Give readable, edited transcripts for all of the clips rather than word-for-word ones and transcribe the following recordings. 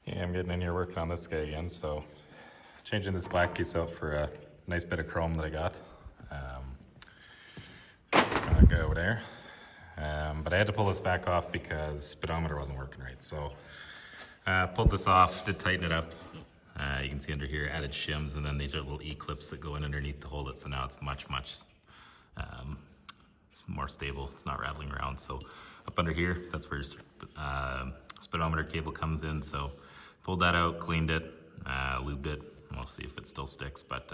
Yeah, I'm getting in here working on this guy again, so changing this black piece out for a nice bit of chrome that I got. Gonna go over there. But I had to pull this back off because speedometer wasn't working right. So pulled this off, did tighten it up. You can see under here, added shims, and then these are little E-clips that go in underneath to hold it. So now it's much it's more stable. It's not rattling around. So up under here, that's where your speedometer cable comes in. So pulled that out, cleaned it, lubed it. We'll see if it still sticks, but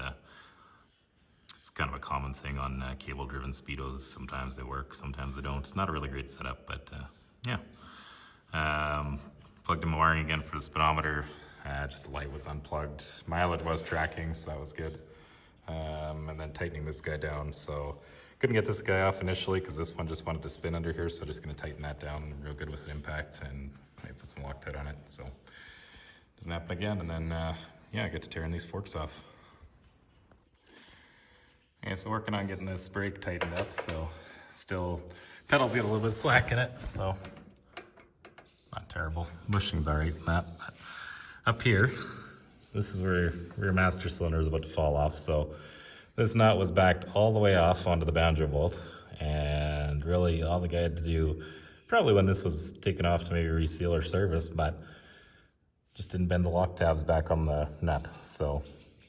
it's kind of a common thing on cable-driven speedos. Sometimes they work, sometimes they don't. It's not a really great setup, but yeah. Plugged in my wiring again for the speedometer. Just the light was unplugged. Mileage was tracking, so that was good. And then tightening this guy down. So couldn't get this guy off initially because this one just wanted to spin under here. So just gonna tighten that down real good with an impact and maybe put some Loctite on it. So doesn't happen again. And then yeah, I get to tearing these forks off. Okay, so working on getting this brake tightened up. So still, pedals get a little bit slack in it. So not terrible. Bushing's all right in that. But up here, this is where rear master cylinder is about to fall off. So this nut was backed all the way off onto the banjo bolt. And really all the guy had to do, probably when this was taken off to maybe reseal or service, but just didn't bend the lock tabs back on the nut. So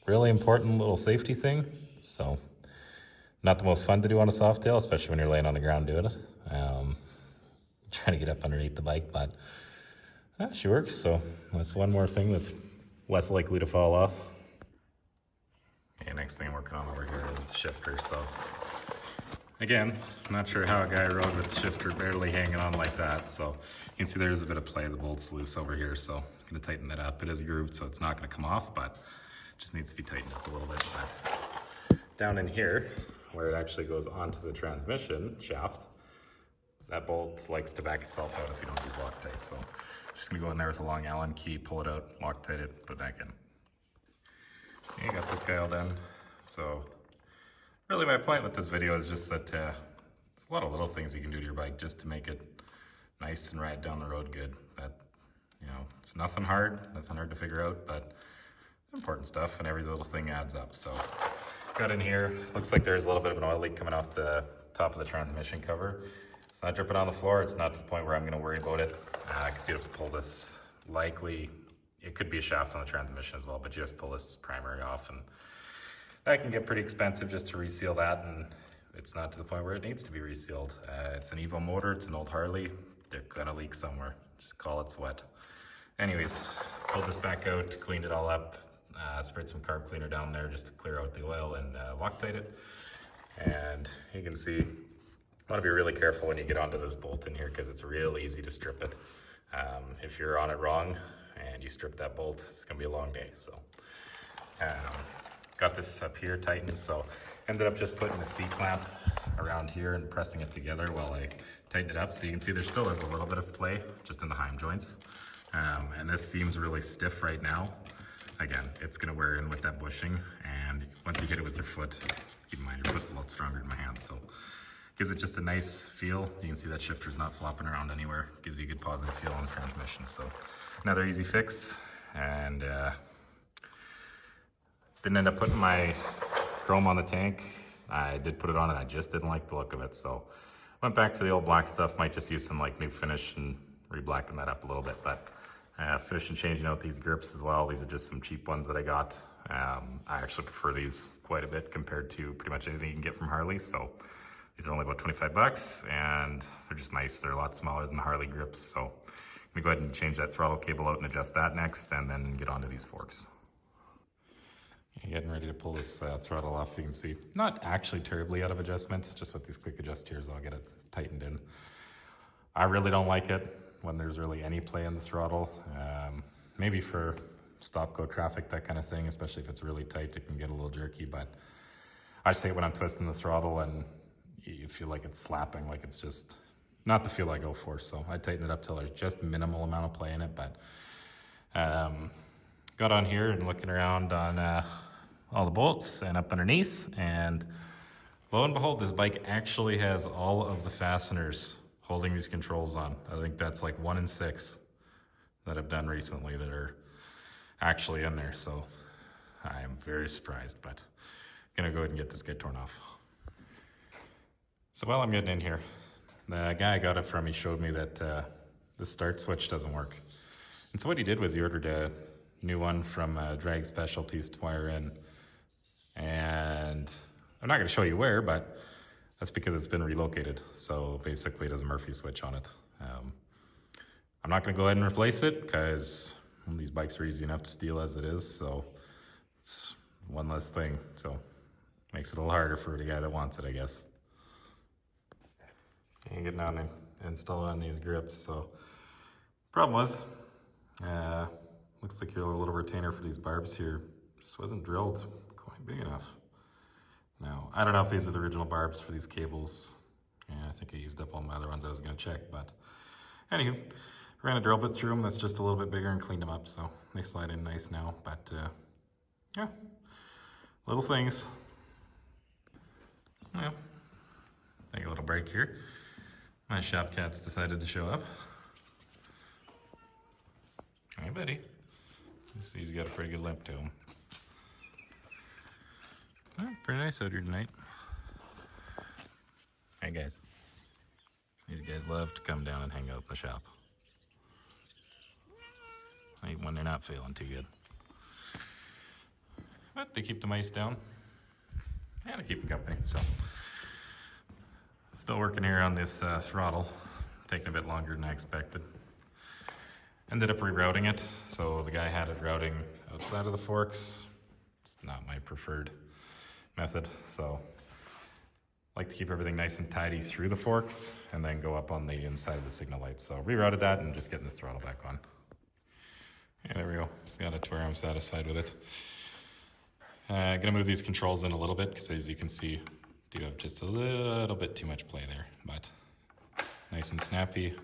really important little safety thing. So not the most fun to do on a Softail, especially when you're laying on the ground doing it. Trying to get up underneath the bike, but she works. So that's one more thing that's less likely to fall off. Okay, next thing I'm working on over here is shifter. So again, I'm not sure how a guy rode with the shifter barely hanging on like that. So you can see there's a bit of play. The bolt's loose over here, so I'm gonna tighten that up. It is grooved, so it's not gonna come off, but just needs to be tightened up a little bit. But down in here, where it actually goes onto the transmission shaft, that bolt likes to back itself out if you don't use Loctite. So I'm just gonna go in there with a long Allen key, pull it out, Loctite it, put it back in. Okay, got this guy all done. So really my point with this video is just that there's a lot of little things you can do to your bike just to make it nice and ride down the road good. That, you know, it's nothing hard to figure out, but important stuff, and every little thing adds up. So got in here, looks like there's a little bit of an oil leak coming off the top of the transmission cover. It's not dripping on the floor. It's not to the point where I'm gonna worry about it. I can see you have to pull this, likely, it could be a shaft on the transmission as well, but you have to pull this primary off, and that can get pretty expensive just to reseal that, and it's not to the point where it needs to be resealed. It's an Evo motor, it's an old Harley. They're gonna leak somewhere. Just call it sweat. Anyways, pulled this back out, cleaned it all up, sprayed some carb cleaner down there just to clear out the oil and Loctite it. And you can see, I want to be really careful when you get onto this bolt in here because it's real easy to strip it. If you're on it wrong and you strip that bolt, it's gonna be a long day. So got this up here tightened, so ended up just putting the C-clamp around here and pressing it together while I tighten it up. So you can see there still is a little bit of play just in the heim joints. And this seems really stiff right now. Again, it's gonna wear in with that bushing, and once you hit it with your foot, keep in mind your foot's a lot stronger than my hand, so gives it just a nice feel. You can see that shifter's not flopping around anywhere. Gives you a good positive feel on the transmission. So another easy fix, and didn't end up putting my chrome on the tank. I did put it on and I just didn't like the look of it, so went back to the old black stuff. Might just use some like new finish and re-blacken that up a little bit, but finishing changing out these grips as well. These are just some cheap ones that I got. I actually prefer these quite a bit compared to pretty much anything you can get from Harley. So these are only about 25 bucks and they're just nice. They're a lot smaller than the Harley grips. So I'm gonna go ahead and change that throttle cable out and adjust that next, and then get onto these forks. Getting ready to pull this throttle off. You can see not actually terribly out of adjustment, just with these quick adjust here, I'll get it tightened in. I really don't like it when there's really any play in the throttle. Maybe for stop-go traffic, that kind of thing, especially if it's really tight, it can get a little jerky, but I just hate when I'm twisting the throttle and you feel like it's slapping, like it's just not the feel I go for. So I tighten it up till there's just minimal amount of play in it, but got on here and looking around on all the bolts and up underneath, and lo and behold, this bike actually has all of the fasteners holding these controls on. I think that's like 1 in 6 that I've done recently that are actually in there. So I am very surprised, but I'm gonna go ahead and get this guy torn off. So while I'm getting in here, the guy I got it from, he showed me that the start switch doesn't work. And so what he did was he ordered a new one from Drag Specialties to wire in. And I'm not gonna show you where, but that's because it's been relocated. So basically it has a Murphy switch on it. I'm not gonna go ahead and replace it because these bikes are easy enough to steal as it is. So it's one less thing. So makes it a little harder for the guy that wants it, I guess. And getting out and install on these grips. So problem was, looks like your little retainer for these barbs here just wasn't drilled quite big enough. Now, I don't know if these are the original barbs for these cables. Yeah, I think I used up all my other ones I was gonna check, but anywho, ran a drill bit through them that's just a little bit bigger and cleaned them up, so they slide in nice now, but yeah, little things. Well, take a little break here. My shop cat's decided to show up. Hi, buddy. You see he's got a pretty good limp to him. Well, pretty nice out here tonight. Hey guys. These guys love to come down and hang out in the shop. Even when they're not feeling too good. But they keep the mice down. And they keep them company, so. Still working here on this throttle. Taking a bit longer than I expected. Ended up rerouting it. So the guy had it routing outside of the forks. It's not my preferred method, so I like to keep everything nice and tidy through the forks and then go up on the inside of the signal lights. So rerouted that and just getting this throttle back on. Yeah, there we go. Got it to where I'm satisfied with it. Gonna move these controls in a little bit because as you can see, do have just a little bit too much play there, but nice and snappy.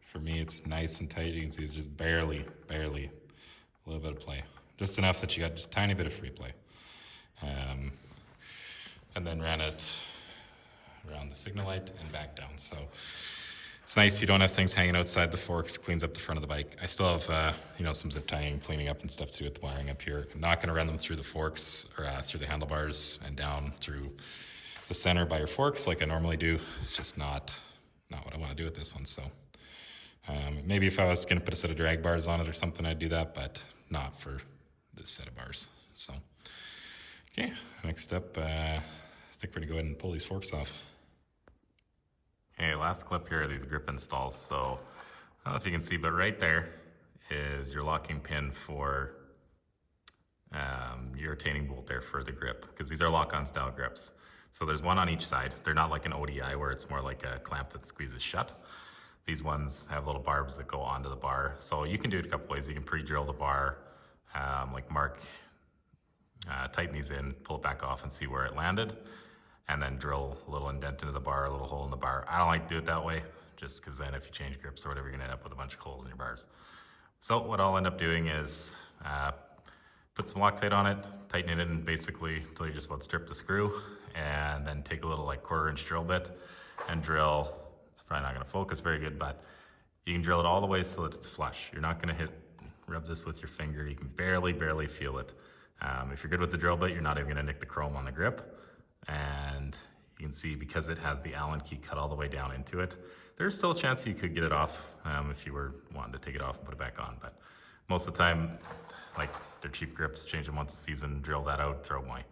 For me, it's nice and tight. You can see it's just barely a little bit of play. Just enough that you got just a tiny bit of free play. And then ran it around the signal light and back down. So it's nice you don't have things hanging outside the forks, cleans up the front of the bike. I still have, some zip tying, cleaning up and stuff too with the wiring up here. I'm not gonna run them through the forks or through the handlebars and down through the center by your forks like I normally do. It's just not what I wanna do with this one, so. Maybe if I was gonna put a set of drag bars on it or something, I'd do that, but not for this set of bars, so. Okay, next up, I think we're gonna go ahead and pull these forks off. Okay, last clip here are these grip installs. So, I don't know if you can see, but right there is your locking pin for your retaining bolt there for the grip, because these are lock-on style grips. So there's one on each side. They're not like an ODI where it's more like a clamp that squeezes shut. These ones have little barbs that go onto the bar. So you can do it a couple ways. You can pre-drill the bar, like mark, tighten these in, pull it back off and see where it landed, and then drill a little indent into the bar, a little hole in the bar. I don't like to do it that way, just because then if you change grips or whatever, you're gonna end up with a bunch of holes in your bars. So what I'll end up doing is put some Loctite on it, tighten it in basically until you just about strip the screw, and then take a little like 1/4 inch drill bit and drill. It's probably not gonna focus very good, but you can drill it all the way so that it's flush. You're not gonna rub this with your finger. You can barely feel it. If you're good with the drill bit, you're not even gonna nick the chrome on the grip. And you can see because it has the Allen key cut all the way down into it, there's still a chance you could get it off if you were wanting to take it off and put it back on. But most of the time, like they're cheap grips, change them once a season, drill that out, throw them away.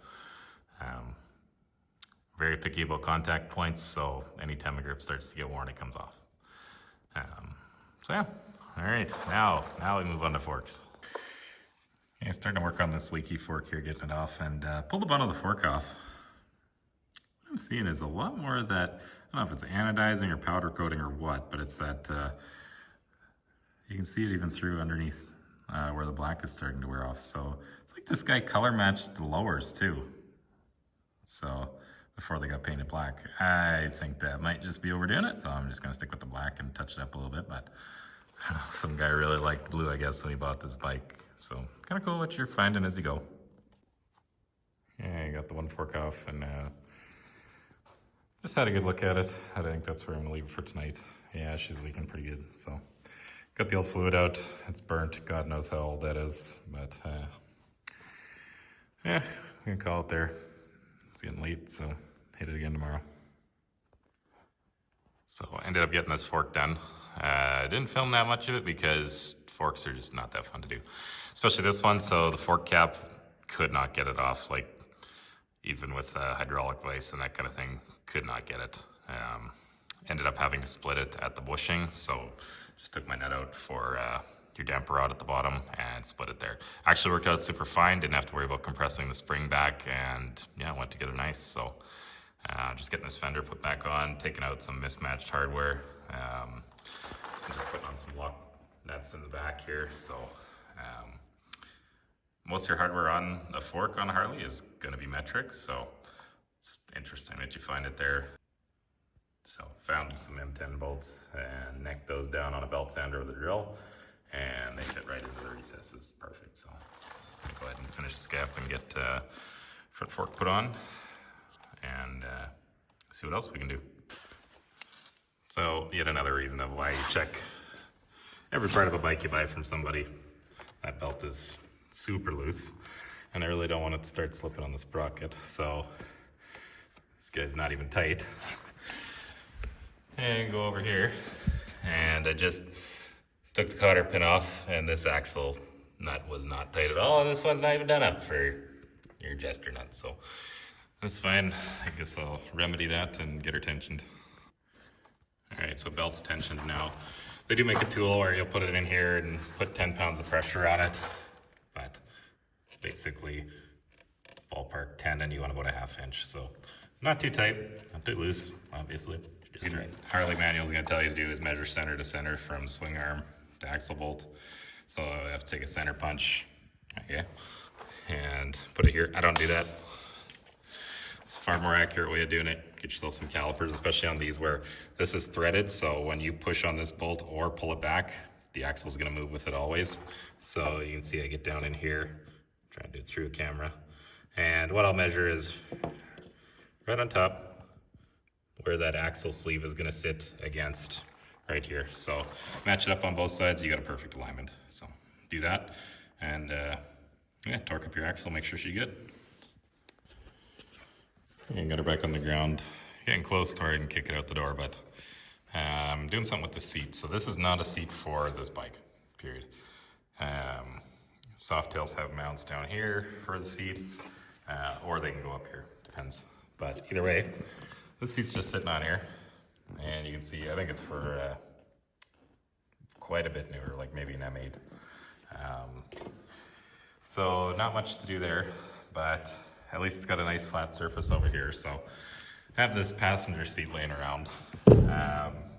Very picky about contact points, so anytime a grip starts to get worn, it comes off. So yeah, all right, now we move on to forks. Okay, starting to work on this leaky fork here, getting it off, and pull the bottom of the fork off. What I'm seeing is a lot more of that, I don't know if it's anodizing or powder coating or what, but it's that, you can see it even through underneath where the black is starting to wear off. So it's like this guy color matched the lowers too. So before they got painted black, I think that might just be overdoing it. So I'm just gonna stick with the black and touch it up a little bit, but I don't know, some guy really liked blue, I guess, when he bought this bike. So kind of cool what you're finding as you go. Yeah, I got the one fork off and just had a good look at it. I think that's where I'm gonna leave it for tonight. Yeah, she's leaking pretty good. So got the old fluid out. It's burnt. God knows how old that is. But yeah, we can call it there. It's getting late, so hit it again tomorrow. So I ended up getting this fork done. I didn't film that much of it because forks are just not that fun to do, especially this one. So the fork cap, could not get it off, like even with hydraulic vise and that kind of thing, could not get it. Ended up having to split it at the bushing, so just took my nut out for your damper rod at the bottom and split it there. Actually worked out super fine, didn't have to worry about compressing the spring back, and yeah, it went together nice. So just getting this fender put back on, taking out some mismatched hardware, and just putting on some lock nuts in the back here. So most of your hardware on a fork on a Harley is going to be metric, so it's interesting that you find it there. So found some M10 bolts and necked those down on a belt sander with a drill, and they fit right into the recesses. Perfect. So I'm gonna go ahead and finish this gap and get front fork put on, and see what else we can do. So yet another reason of why you check every part of a bike you buy from somebody. That belt is super loose, and I really don't want it to start slipping on the sprocket. So this guy's not even tight. And go over here, and I just took the cotter pin off, and this axle nut was not tight at all, and this one's not even done up for your jester nut, so that's fine. I guess I'll remedy that and get her tensioned. Alright, so belt's tensioned now. They do make a tool where you'll put it in here and put 10 pounds of pressure on it, but basically ballpark 10, and you want about a ½ inch, so not too tight, not too loose, obviously. Harley manual is going to tell you to do is measure center to center from swing arm to axle bolt. So I have to take a center punch, okay, and put it here. I don't do that. It's a far more accurate way of doing it. Get yourself some calipers, especially on these where this is threaded. So when you push on this bolt or pull it back, the axle is going to move with it always. So you can see I get down in here, trying to do it through a camera. And what I'll measure is right on top, where that axle sleeve is going to sit against right here. So match it up on both sides, you got a perfect alignment. So do that, and yeah, torque up your axle, make sure she's good. And got her back on the ground, getting close to her and kick it out the door, but I'm doing something with the seat. So this is not a seat for this bike, period. Softails have mounts down here for the seats, or they can go up here, depends. But either way, this seat's just sitting on here, and you can see, I think it's for quite a bit newer, like maybe an M8. So not much to do there, but at least it's got a nice flat surface over here. So I have this passenger seat laying around.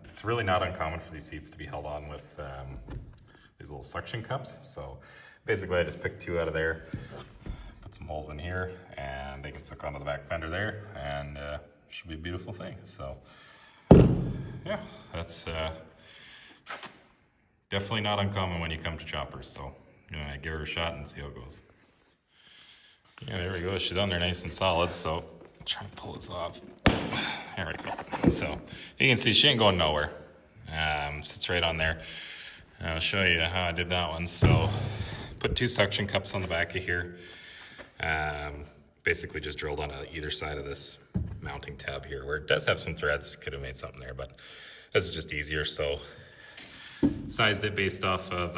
It's really not uncommon for these seats to be held on with these little suction cups. So basically I just picked 2 out of there, put some holes in here, and they can suck onto the back fender there, and should be a beautiful thing. So yeah, that's definitely not uncommon when you come to choppers. So give her a shot and see how it goes. Yeah, there we go. She's on there nice and solid. So I'll try and pull this off. There we go. So you can see she ain't going nowhere. Sits right on there. I'll show you how I did that one. So put 2 suction cups on the back of here. Basically just drilled on either side of this mounting tab here, where it does have some threads. Could have made something there, but this is just easier. So sized it based off of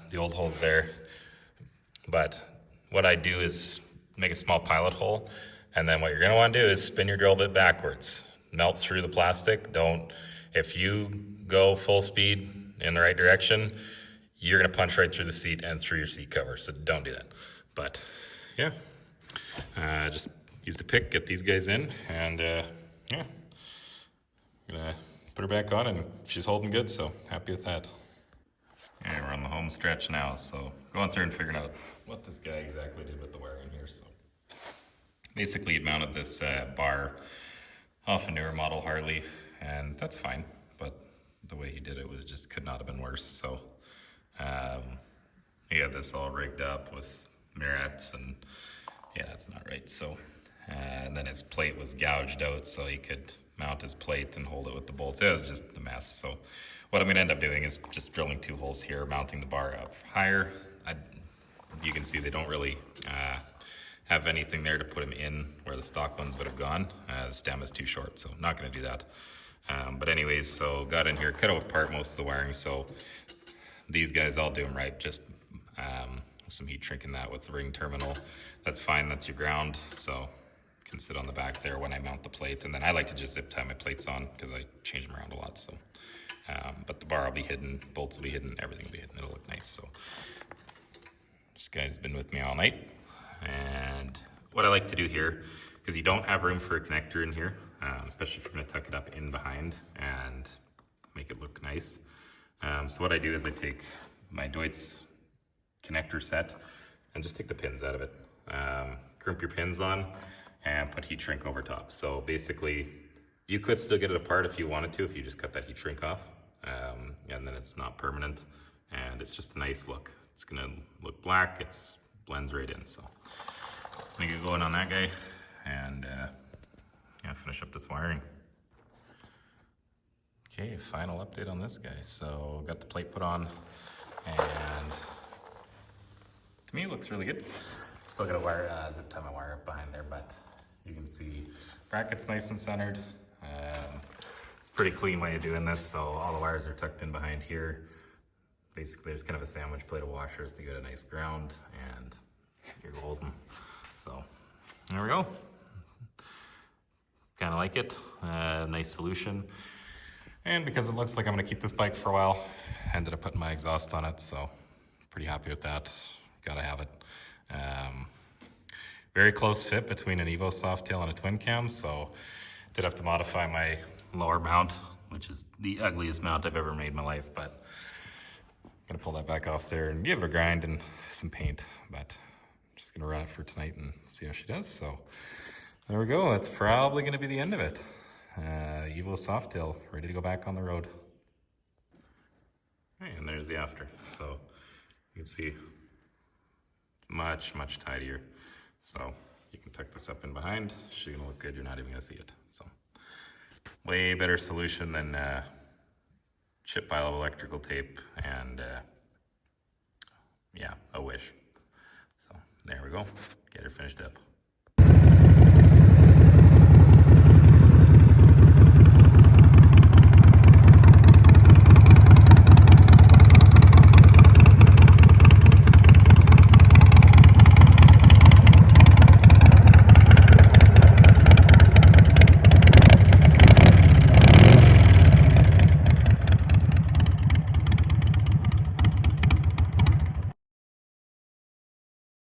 the old holes there. But what I do is make a small pilot hole, and then what you're going to want to do is spin your drill bit backwards, melt through the plastic. If you go full speed in the right direction, you're going to punch right through the seat and through your seat cover, so don't do that. But yeah, just use the pick, get these guys in, and yeah, I'm gonna put her back on, and she's holding good, so happy with that. Yeah, we're on the home stretch now, so going through and figuring out what this guy exactly did with the wiring here. So basically he mounted this bar off a newer model Harley, and that's fine, but the way he did it was just could not have been worse. So he had this all rigged up with mirrors, and yeah, that's not right. So and then his plate was gouged out so he could mount his plate and hold it with the bolts. It was just a mess. So what I'm gonna end up doing is just drilling 2 holes here, mounting the bar up higher. You can see they don't really have anything there to put them in where the stock ones would have gone. The stem is too short, so not gonna do that. But anyways, so got in here, cut apart most of the wiring. So these guys, I'll do them right, just some heat shrink in that with the ring terminal. That's fine, that's your ground. So can sit on the back there when I mount the plate. And then I like to just zip tie my plates on because I change them around a lot. So, but the bar will be hidden, bolts will be hidden, everything will be hidden. It'll look nice. So this guy's been with me all night. And what I like to do here, because you don't have room for a connector in here, especially if you're gonna tuck it up in behind and make it look nice. So what I do is I take my Deutz connector set and just take the pins out of it. Crimp your pins on and put heat shrink over top. So basically, you could still get it apart if you wanted to, if you just cut that heat shrink off. And then it's not permanent and it's just a nice look. It's gonna look black, it blends right in. So I'm gonna get going on that guy and yeah, finish up this wiring. Okay, final update on this guy. So got the plate put on and to me it looks really good. Still got a wire, zip tie my wire up behind there, but you can see bracket's nice and centered. It's a pretty clean way of doing this. So all the wires are tucked in behind here. Basically there's kind of a sandwich plate of washers to get a nice ground and you're golden. So there we go. Kind of like it, nice solution. And because it looks like I'm gonna keep this bike for a while, I ended up putting my exhaust on it, so pretty happy with that. Gotta have it. Very close fit between an Evo Softail and a twin cam, so did have to modify my lower mount, which is the ugliest mount I've ever made in my life, but I'm gonna pull that back off there and give it a grind and some paint, but I'm just gonna run it for tonight and see how she does. So there we go, that's probably gonna be the end of it. Evo Softail, ready to go back on the road. Okay, and there's the after. So you can see much, much tidier. So you can tuck this up in behind. She's gonna look good, you're not even gonna see it. So way better solution than chip pile of electrical tape and yeah, a wish. So there we go, get her finished up.